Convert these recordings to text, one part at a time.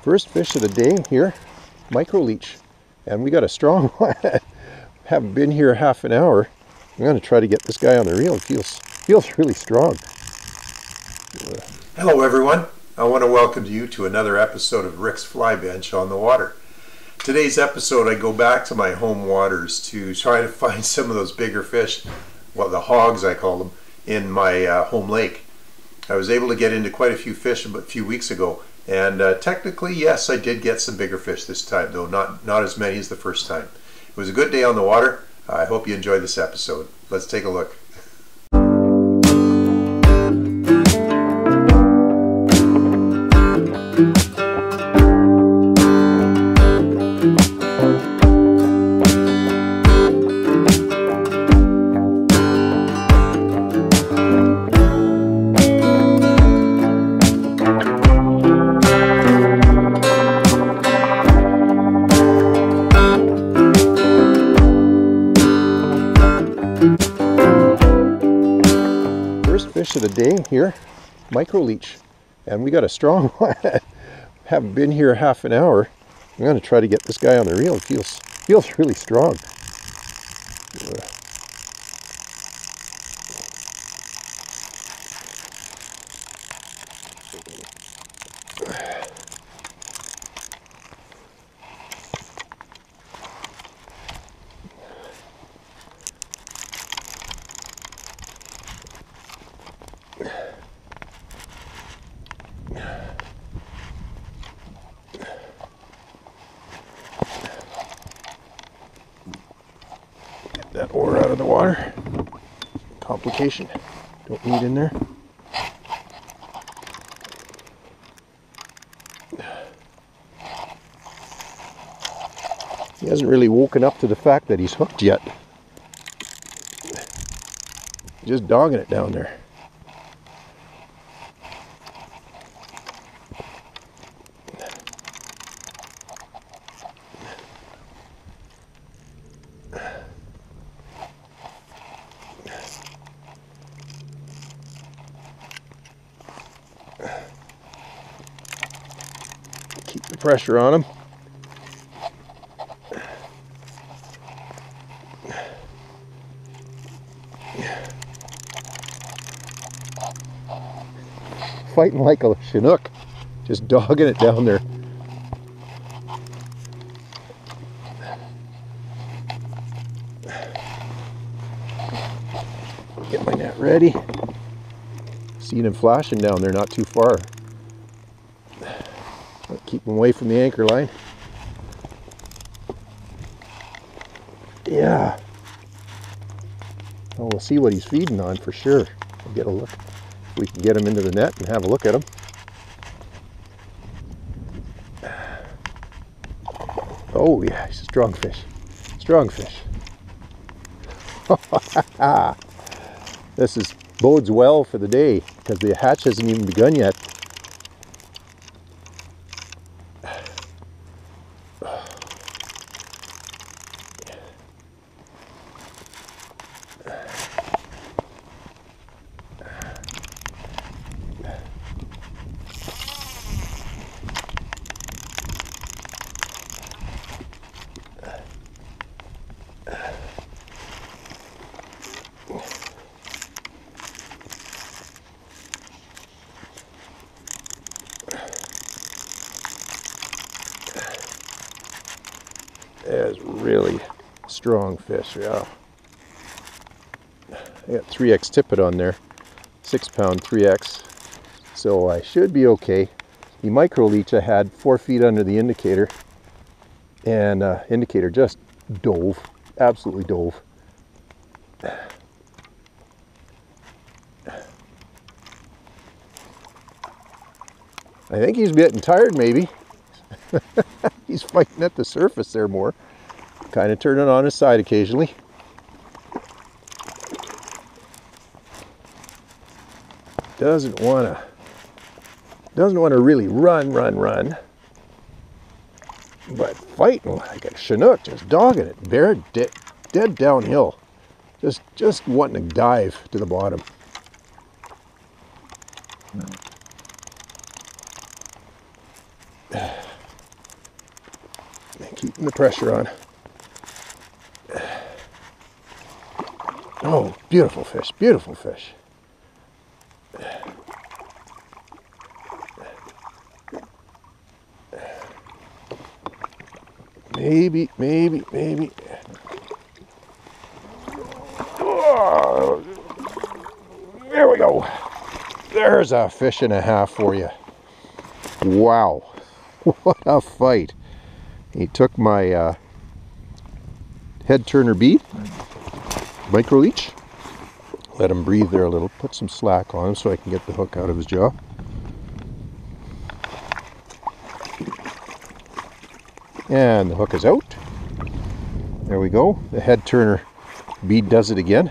First fish of the day here, micro-leech, and we got a strong one. Haven't been here half an hour. I'm going to try to get this guy on the reel. It feels really strong. Hello everyone. I want to welcome you to another episode of Rick's Fly Bench on the Water. Today's episode I go back to my home waters to try to find some of those bigger fish, well, the hogs I call them, in my home lake. I was able to get into quite a few fish a few weeks ago, and technically, yes, I did get some bigger fish this time, though not as many as the first time. It was a good day on the water. I hope you enjoyed this episode. Let's take a look. Fish of the day here, micro-leech, and we got a strong one. Haven't been here half an hour. I'm going to try to get this guy on the reel. It feels really strong. That oar out of the water. Complication. Don't need in there. He hasn't really woken up to the fact that he's hooked yet. He's just dogging it down there. Keep the pressure on him. Fighting like a Chinook, just dogging it down there. Get my net ready. Seen him flashing down there not too far. Keep him away from the anchor line. Yeah. Well, we'll see what he's feeding on for sure. We'll get a look. We can get him into the net and have a look at him. Oh yeah, he's a strong fish. Strong fish. This bodes well for the day because the hatch hasn't even begun yet. That is really strong fish, yeah. I got 3X tippet on there, 6-pound 3X, so I should be okay. The micro-leech I had 4 feet under the indicator, and indicator just dove, absolutely dove. I think he's getting tired maybe. He's fighting at the surface there more. Kind of turning on his side occasionally. Doesn't want to really run. But fighting like a Chinook, just dogging it, bare dead downhill. Just wanting to dive to the bottom. keeping the pressure on. Oh, beautiful fish, beautiful fish. Maybe. Oh, there we go. There's a fish and a half for you. Wow, what a fight. He took my head turner bead, micro-leech. Let him breathe there a little. Put some slack on him so I can get the hook out of his jaw. And the hook is out. There we go. The head turner bead does it again.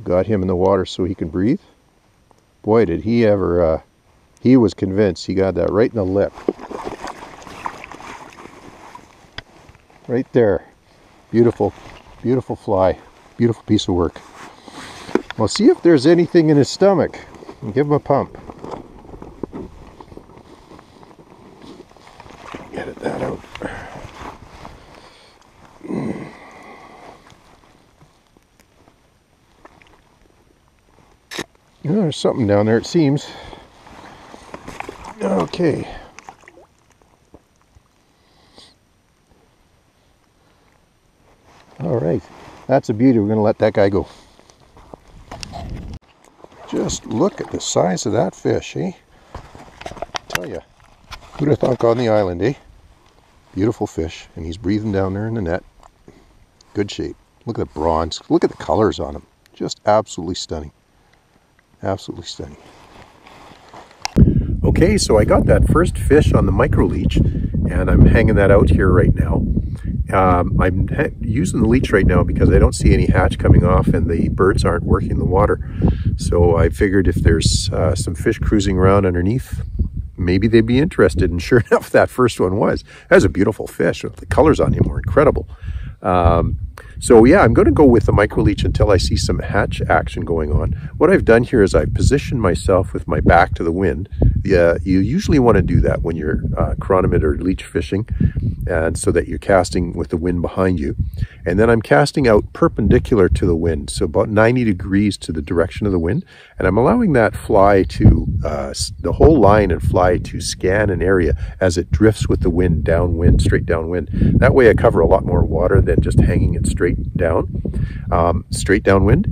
Got him in the water so he can breathe. Boy, did he ever, he was convinced. He got that right in the lip. Right there. Beautiful, beautiful fly. Beautiful piece of work. Well, see if there's anything in his stomach. And give him a pump. Get that out. Oh, there's something down there, it seems. Okay. All right. That's a beauty. We're going to let that guy go. Just look at the size of that fish, eh? Tell ya, who'd have thunk on the island, eh? Beautiful fish, and he's breathing down there in the net. Good shape. Look at the bronze. Look at the colors on him. Just absolutely stunning. Absolutely stunning. Okay, so I got that first fish on the micro-leech, and I'm hanging that out here right now. I'm using the leech right now because I don't see any hatch coming off and the birds aren't working in the water. So I figured if there's some fish cruising around underneath, maybe they'd be interested. And sure enough, that first one was. That was a beautiful fish. The colors on him were incredible. So yeah, I'm going to go with the micro-leech until I see some hatch action going on. What I've done here is I've positioned myself with my back to the wind. You usually want to do that when you're chironomid or leech fishing, and so that you're casting with the wind behind you. And then I'm casting out perpendicular to the wind, so about 90 degrees to the direction of the wind. And I'm allowing that fly to, the whole line and fly to scan an area as it drifts with the wind, downwind, straight downwind. That way I cover a lot more water than just hanging it straight downwind.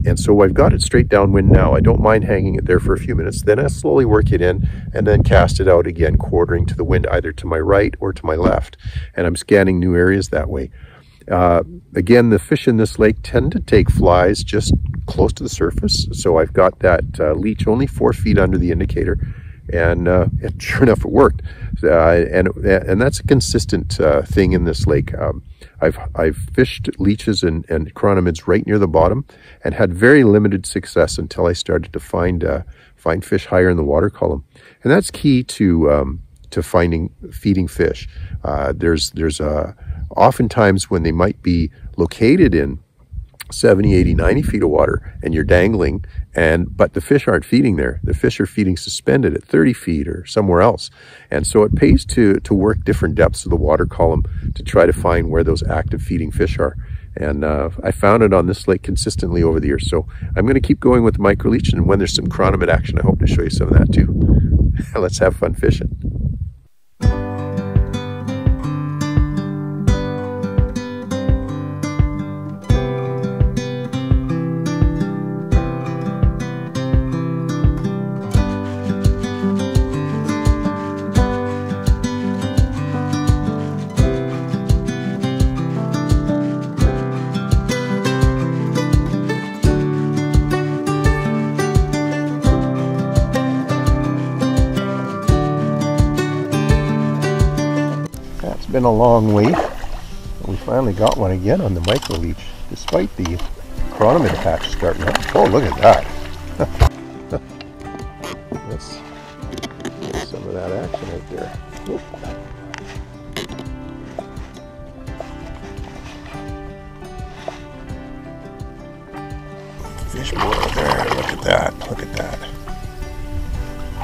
And so I've got it straight downwind now. I don't mind hanging it there for a few minutes. Then I slowly work it in and then cast it out again, quartering to the wind, either to my right or to my left. And I'm scanning new areas that way. Again, the fish in this lake tend to take flies just close to the surface. So I've got that leech only 4 feet under the indicator. And sure enough, it worked. And that's a consistent thing in this lake. I've fished leeches and chironomids right near the bottom and had very limited success until I started to find fish higher in the water column. And that's key to feeding fish. There's oftentimes when they might be located in 70, 80, 90 feet of water and you're dangling, but the fish aren't feeding there. The fish are feeding suspended at 30 feet or somewhere else. And so it pays to work different depths of the water column to try to find where those active feeding fish are. And I found it on this lake consistently over the years. So I'm going to keep going with the micro-leech, and when there's some chironomid action, I hope to show you some of that too. Let's have fun fishing. Been a long wait. We finally got one again on the micro-leech, despite the chironomid hatch starting up. Oh, look at that. Let's get some of that action right there. Whoop. Fish boil there. Look at that. Look at that.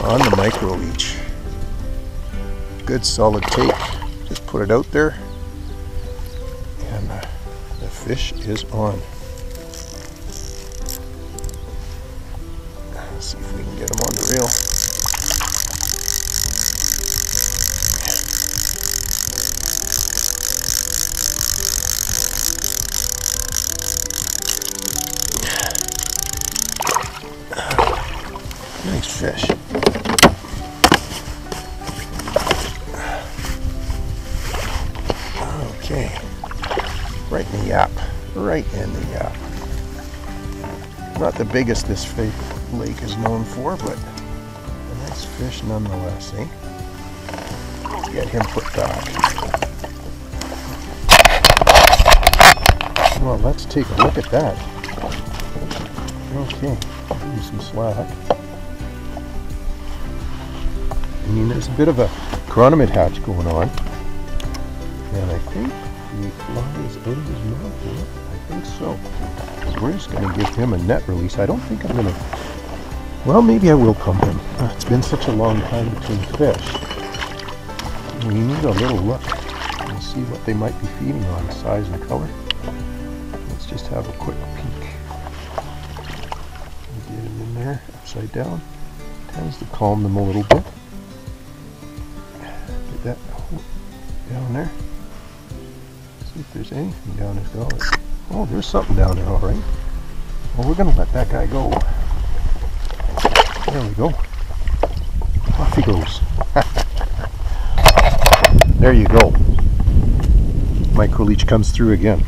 On the micro-leech. Good solid take. Just put it out there, and the fish is on. Let's see if we can get him on the reel. Nice fish. Okay. Right in the yap. Right in the yap. Not the biggest this lake is known for, but a nice fish nonetheless, eh? Get him put back. Well, let's take a look at that. Okay. Do some slack. I mean, there's a bit of a chironomid hatch going on, and I think the fly is out of his mouth here. I think so. So we're just going to give him a net release. I don't think I'm going to. Well, maybe I will pump him. It's been such a long time between fish. We need a little look and see what they might be feeding on, size and color. Let's just have a quick peek. Get it in there, upside down. Tends to calm them a little bit. Get that down there. See if there's anything down his gullet. Oh, there's something down there, all right. Well, we're going to let that guy go. There we go. Off he goes. There you go. Micro-leech comes through again.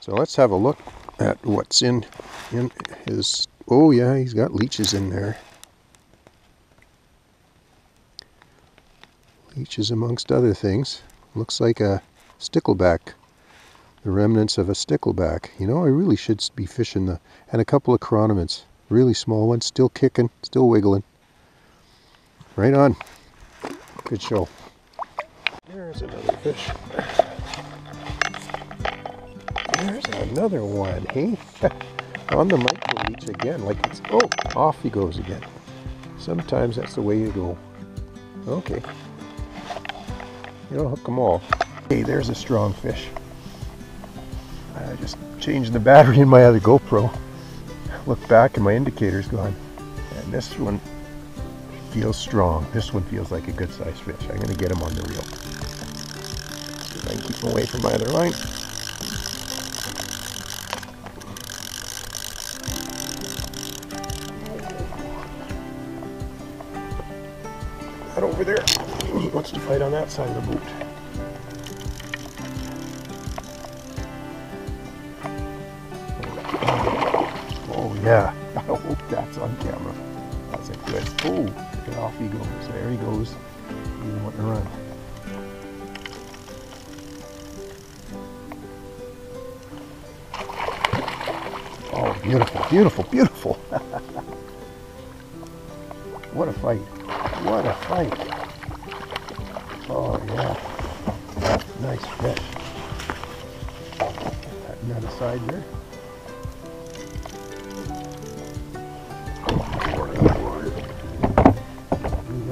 So let's have a look at what's in his... Oh yeah, he's got leeches in there. Leeches amongst other things. Looks like a stickleback. The remnants of a stickleback. You know, I really should be fishing the... And a couple of chironomids. Really small ones, still kicking, still wiggling. Right on. Good show. There's another fish. There's another one, hey? On the micro-leech again, like it's... Oh, off he goes again. Sometimes that's the way you go. Okay. You don't hook them all. Hey, there's a strong fish. I just changed the battery in my other GoPro. Look back and my indicator's gone. And this one feels strong. This one feels like a good sized fish. I'm going to get him on the reel. See if I can keep him away from my other line. That over there. He wants to fight on that side of the boat. Yeah, I hope that's on camera. That's a good. Oh, get off he goes. There he goes. He doesn't want to run. Oh, beautiful, beautiful, beautiful. What a fight. What a fight. Oh, yeah. Nice fish. Get that net aside there.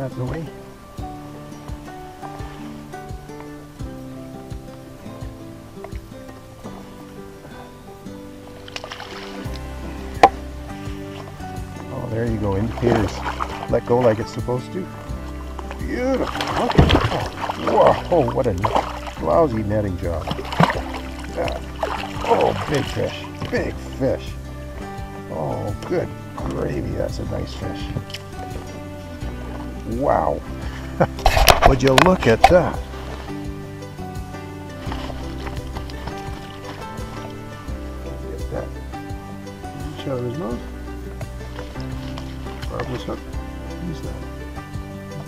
Out of the way. Oh, there you go. Indicators let go like it's supposed to. Beautiful. Look at that. Whoa, what a lousy netting job. Yeah. Oh, big fish. Big fish. Oh, good gravy. That's a nice fish. Wow. Would you look at that? Get that leech out of his mouth. Barbless hook. Use that.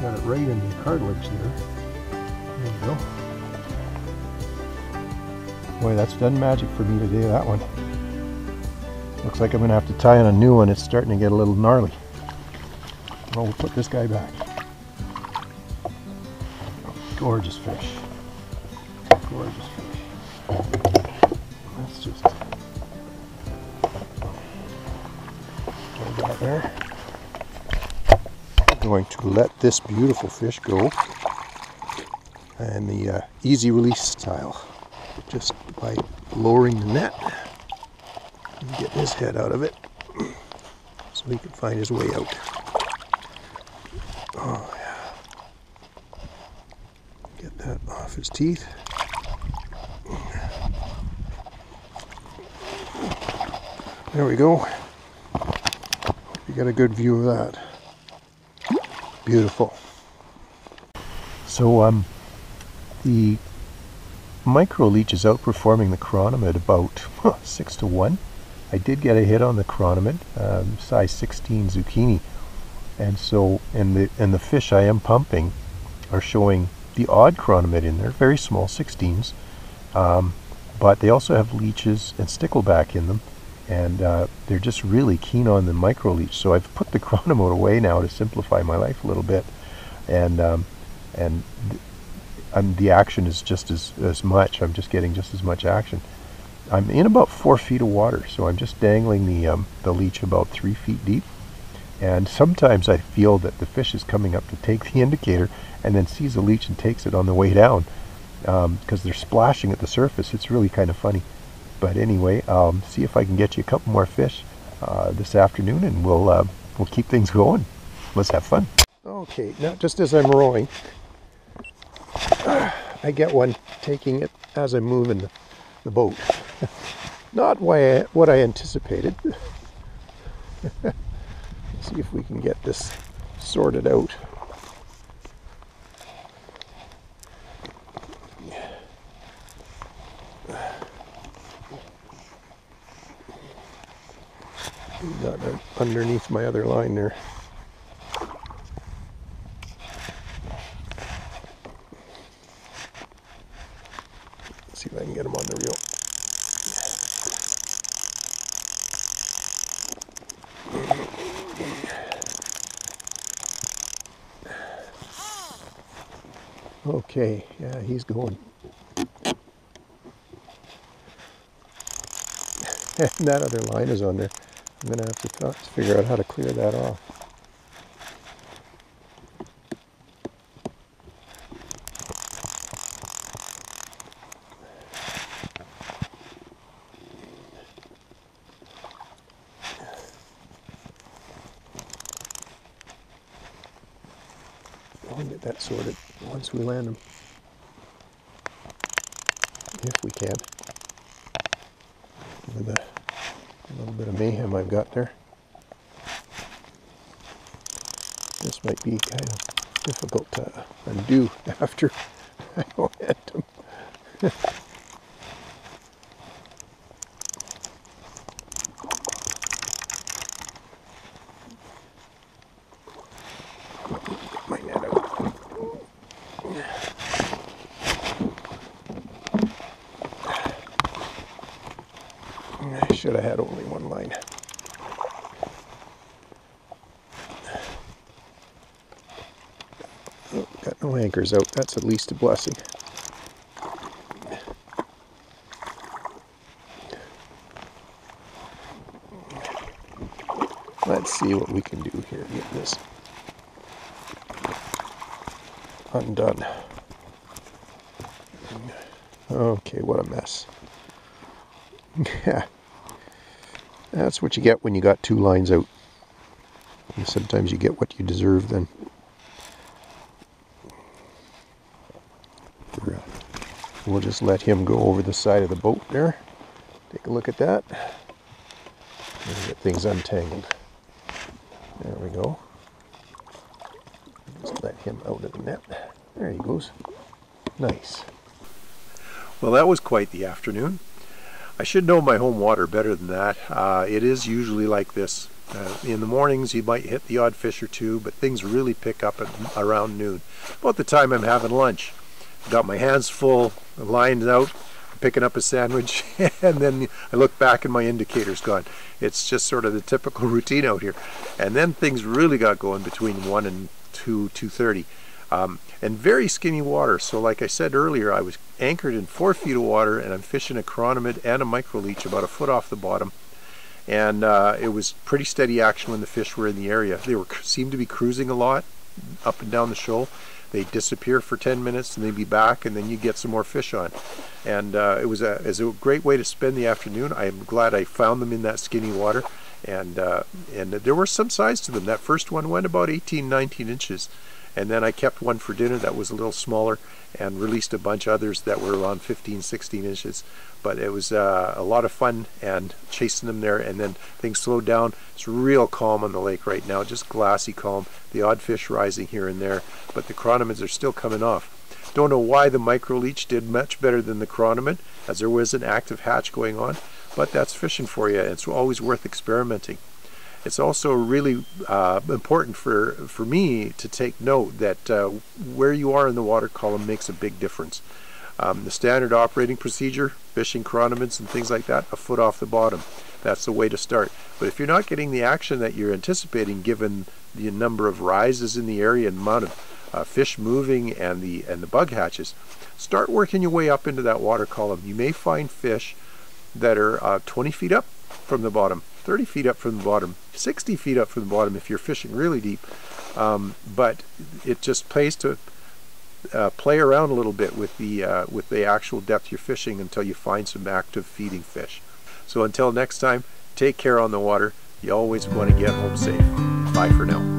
Got it right in the cartilage there. There you go. Boy, that's done magic for me today, that one. Looks like I'm going to have to tie in a new one. It's starting to get a little gnarly. Well, we'll put this guy back. Gorgeous fish. Gorgeous fish. Let's just hold that there. I'm going to let this beautiful fish go and the easy release style, just by lowering the net and getting his head out of it so he can find his way out. Oh yeah. Get that off his teeth. There we go. You got a good view of that. Beautiful. So the micro-leech is outperforming the chironomid about 6 to 1. I did get a hit on the chironomid, size 16 zucchini, and so and the fish I am pumping are showing the odd chironomid in there, very small 16s, but they also have leeches and stickleback in them, and they're just really keen on the micro-leech. So I've put the chironomid away now to simplify my life a little bit, and the action is just as much. I'm just getting just as much action. I'm in about 4 feet of water, so I'm just dangling the leech about 3 feet deep. And sometimes I feel that the fish is coming up to take the indicator and then sees the leech and takes it on the way down, because they're splashing at the surface. It's really kind of funny. But anyway, see if I can get you a couple more fish this afternoon, and we'll keep things going. Let's have fun. Okay, now just as I'm rowing, I get one taking it as I'm moving the boat. Not what I anticipated. See if we can get this sorted out. Got it underneath my other line there. Let's see if I can get him on the reel. Okay, yeah, he's going. And that other line is on there. I'm going to have to figure out how to clear that off. I'll get that sorted once we land them, if we can, with a little bit of mayhem I've got there. This might be kind of difficult to undo after I land them. Get my net out. I should have had only one line. Oh, got no anchors out. That's at least a blessing. Let's see what we can do here to get this undone. Okay, what a mess. Yeah, that's what you get when you got two lines out. And sometimes you get what you deserve then. We'll just let him go over the side of the boat there. Take a look at that. And get things untangled. There we go. Just let him out of the net. There he goes. Nice. Well, that was quite the afternoon. I should know my home water better than that. It is usually like this. In the mornings you might hit the odd fish or two, but things really pick up at around noon, about the time I'm having lunch. Got my hands full, lined out, picking up a sandwich, and then I look back and my indicator's gone. It's just sort of the typical routine out here. And then things really got going between 1 and 2:30. And very skinny water. So like I said earlier, I was anchored in 4 feet of water, and I'm fishing a chironomid and a micro-leech about a foot off the bottom. And it was pretty steady action when the fish were in the area. They seemed to be cruising a lot up and down the shoal. They disappear for 10 minutes and they'd be back, and then you get some more fish on. And it was a great way to spend the afternoon. I am glad I found them in that skinny water, and there was some size to them. That first one went about 18, 19 inches. And then I kept one for dinner that was a little smaller and released a bunch of others that were around 15, 16 inches. But it was a lot of fun and chasing them there, and then things slowed down. It's real calm on the lake right now, just glassy calm. The odd fish rising here and there, but the chironomids are still coming off. Don't know why the micro-leech did much better than the chironomid, as there was an active hatch going on, but that's fishing for you. It's always worth experimenting. It's also really important for me to take note that where you are in the water column makes a big difference. The standard operating procedure, fishing chironomids and things like that, a foot off the bottom. That's the way to start. But if you're not getting the action that you're anticipating, given the number of rises in the area and amount of fish moving and the bug hatches, start working your way up into that water column. You may find fish that are 20 feet up from the bottom, 30 feet up from the bottom, 60 feet up from the bottom if you're fishing really deep. But it just pays to play around a little bit with the actual depth you're fishing until you find some active feeding fish. So until next time, take care on the water. You always want to get home safe. Bye for now.